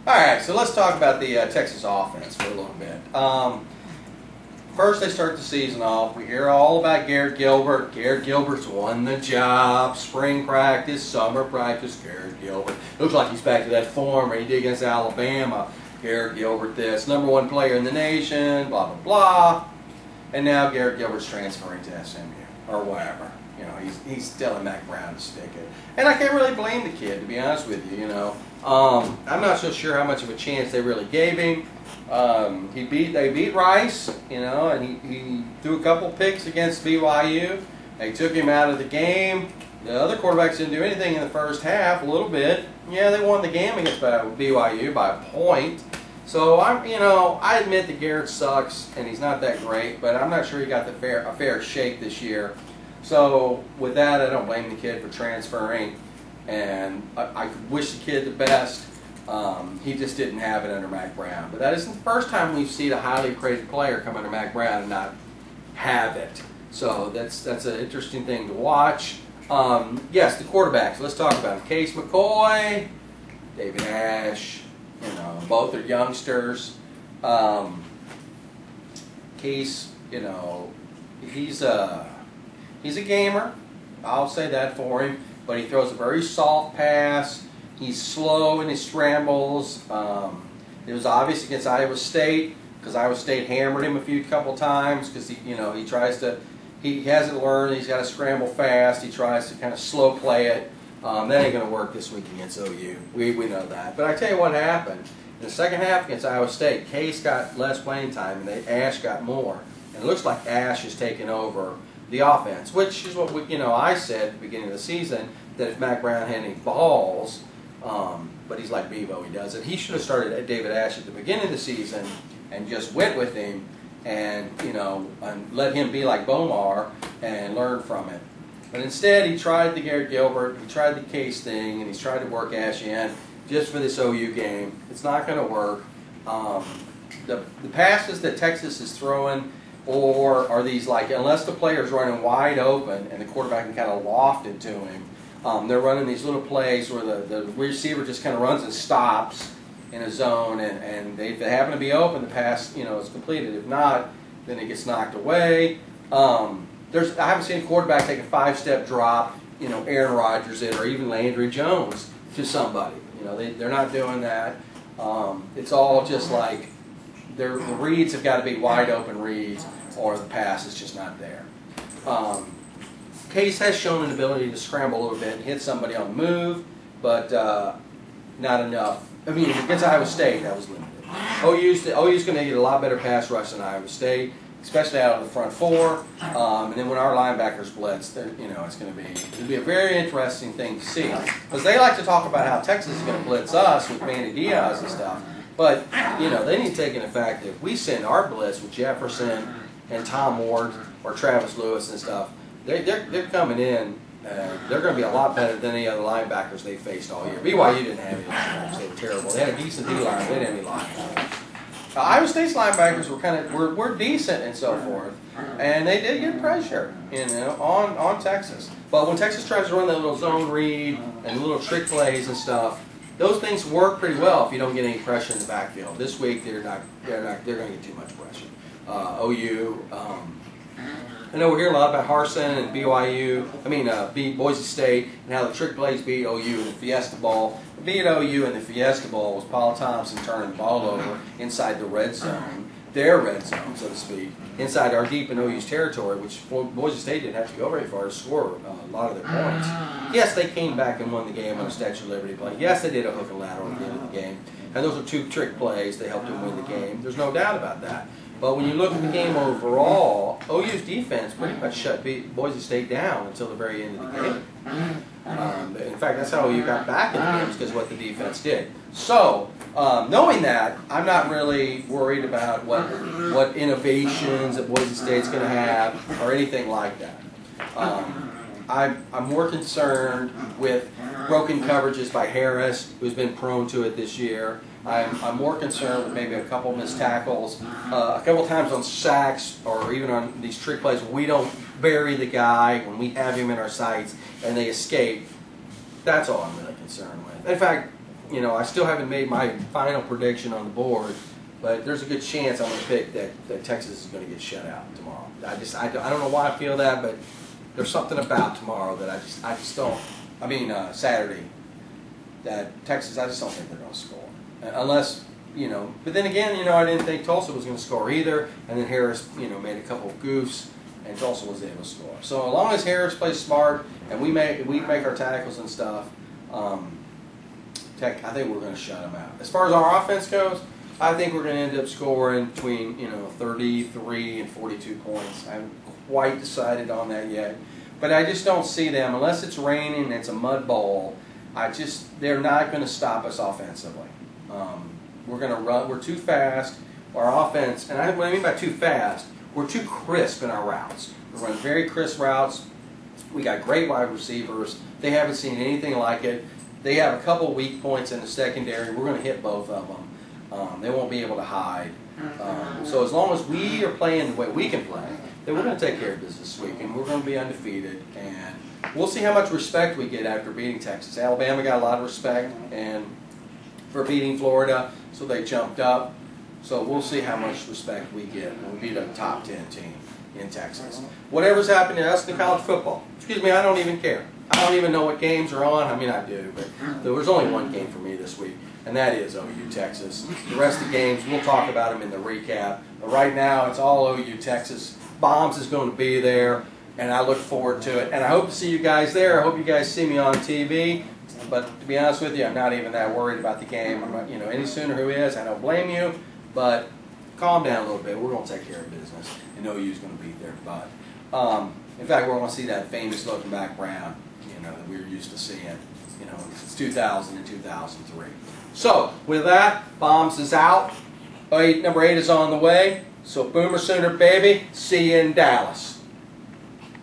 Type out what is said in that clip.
Alright, so let's talk about the Texas offense for a little bit. First, they start the season off. We hear all about Garrett Gilbert. Garrett Gilbert's won the job. Spring practice, summer practice, Garrett Gilbert. Looks like he's back to that form where he did against Alabama. Garrett Gilbert this, #1 player in the nation, blah, blah, blah. And now Garrett Gilbert's transferring to SMU or whatever. You know, he's telling Mac Brown to stick it. And I can't really blame the kid, to be honest with you, you know. I'm not so sure how much of a chance they really gave him. They beat Rice, you know, and he threw a couple picks against BYU. They took him out of the game. The other quarterbacks didn't do anything in the first half, a little bit. Yeah, they won the game against BYU by a point. So I admit that Garrett sucks and he's not that great, but I'm not sure he got a fair shake this year. So with that, I don't blame the kid for transferring, and I wish the kid the best. He just didn't have it under Mac Brown. But that isn't the first time we've seen a highly praised player come under Mac Brown and not have it. So that's an interesting thing to watch. Yes, the quarterbacks. Let's talk about them. Case McCoy, David Ash. You know, both are youngsters. Case, you know, he's a gamer. I'll say that for him. But he throws a very soft pass. He's slow in his scrambles. It was obvious against Iowa State because Iowa State hammered him a couple times because he hasn't learned. He's got to scramble fast. He tries to kind of slow play it. That ain't going to work this week against OU. We know that. But I tell you what happened. In the second half against Iowa State, Case got less playing time and Ash got more. And it looks like Ash is taking over the offense, which is what I said at the beginning of the season, that if Mac Brown had any balls, but he's like Bevo, he does it. He should have started at David Ash at the beginning of the season and just went with him and and let him be like Bomar and learn from it. But instead, he tried the Garrett Gilbert, he tried the Case thing, and he's tried to work Ash in just for this OU game. It's not going to work. The passes that Texas is throwing are these, like, unless the player's running wide open and the quarterback can kind of loft it to him, they're running these little plays where the receiver just kind of runs and stops in a zone, and if they happen to be open, the pass is completed. If not, then it gets knocked away. I haven't seen a quarterback take a 5-step drop, Aaron Rodgers it, or even Landry Jones to somebody. They're not doing that. It's all just like the reads have got to be wide open reads, or the pass is just not there. Case has shown an ability to scramble a little bit and hit somebody on the move, but not enough. I mean, against Iowa State, that was limited. OU's going to get a lot better pass rush than Iowa State, especially out of the front four. And then when our linebackers blitz, it's going to be a very interesting thing to see. Because they like to talk about how Texas is going to blitz us with Manny Diaz and stuff. But, they need to take into fact that if we send our blitz with Jefferson and Tom Ward or Travis Lewis and stuff, they're coming in. They're going to be a lot better than any other linebackers they faced all year. BYU didn't have any linebackers; they were terrible. They had a decent D-line, they didn't have any linebackers. Iowa State's linebackers were decent and so forth, and they did get pressure, on Texas. But when Texas tries to run that little zone read and little trick plays and stuff, those things work pretty well if you don't get any pressure in the backfield. This week they're going to get too much pressure. OU. I know we're hearing a lot about Harsin and Boise State, and how the trick plays beat OU in the Fiesta Bowl. The beat OU in the Fiesta Bowl was Paul Thompson turning the ball over inside the red zone, their red zone, so to speak, inside our deep in OU's territory, which Boise State didn't have to go very far to score a lot of their points. Yes, they came back and won the game on a Statue of Liberty play. Yes, they did a hook and lateral at the end of the game, and those are 2 trick plays. They helped them win the game. There's no doubt about that. But when you look at the game overall, OU's defense pretty much shut Boise State down until the very end of the game. In fact, that's how OU got back in the games, because what the defense did. So, knowing that, I'm not really worried about what innovations that Boise State's going to have or anything like that. I'm more concerned with broken coverages by Harris, who's been prone to it this year. I'm more concerned with maybe a couple missed tackles, a couple times on sacks, or even on these trick plays when we don't bury the guy, when we have him in our sights and they escape. That's all I'm really concerned with. In fact, you know, I still haven't made my final prediction on the board, but there's a good chance I'm going to pick that Texas is going to get shut out tomorrow. I don't know why I feel that, but there's something about tomorrow that I just don't. I mean Saturday, that Texas, I just don't think they're going to score unless, you know. But then again, you know, I didn't think Tulsa was going to score either, and then Harris, you know, made a couple of goofs, and Tulsa was able to score. So as long as Harris plays smart and we make our tackles and stuff, I think we're going to shut them out. As far as our offense goes, I think we're going to end up scoring between, you know, 33 and 42 points. I haven't quite decided on that yet, but I just don't see them unless it's raining and it's a mud bowl. They're not going to stop us offensively. We're going to run. We're too fast. Our offense, and what I mean by too fast, we're too crisp in our routes. We're running very crisp routes. We got great wide receivers. They haven't seen anything like it. They have a couple weak points in the secondary. We're going to hit both of them. They won't be able to hide. So as long as we are playing the way we can play, then we're going to take care of business this week, and we're going to be undefeated. And we'll see how much respect we get after beating Texas. Alabama got a lot of respect and for beating Florida, so they jumped up. So we'll see how much respect we get when we beat a top 10 team in Texas. Whatever's happening to us in college football, excuse me, I don't even care. I don't even know what games are on. I mean, I do, but there was only one game for me this week, and that is OU Texas. The rest of the games, we'll talk about them in the recap. But right now, it's all OU Texas. Bombs is going to be there, and I look forward to it. And I hope to see you guys there. I hope you guys see me on TV. But to be honest with you, I'm not even that worried about the game. I'm not, you know, any sooner who is. I don't blame you, but calm down a little bit. We're going to take care of business, and OU's going to beat their butt. In fact, we're going to see that famous looking back Brown, you know, that we were used to seeing, you know, since 2000 and 2003. So with that, Bombs is out. Number 8 is on the way. So Boomer Sooner, baby. See you in Dallas.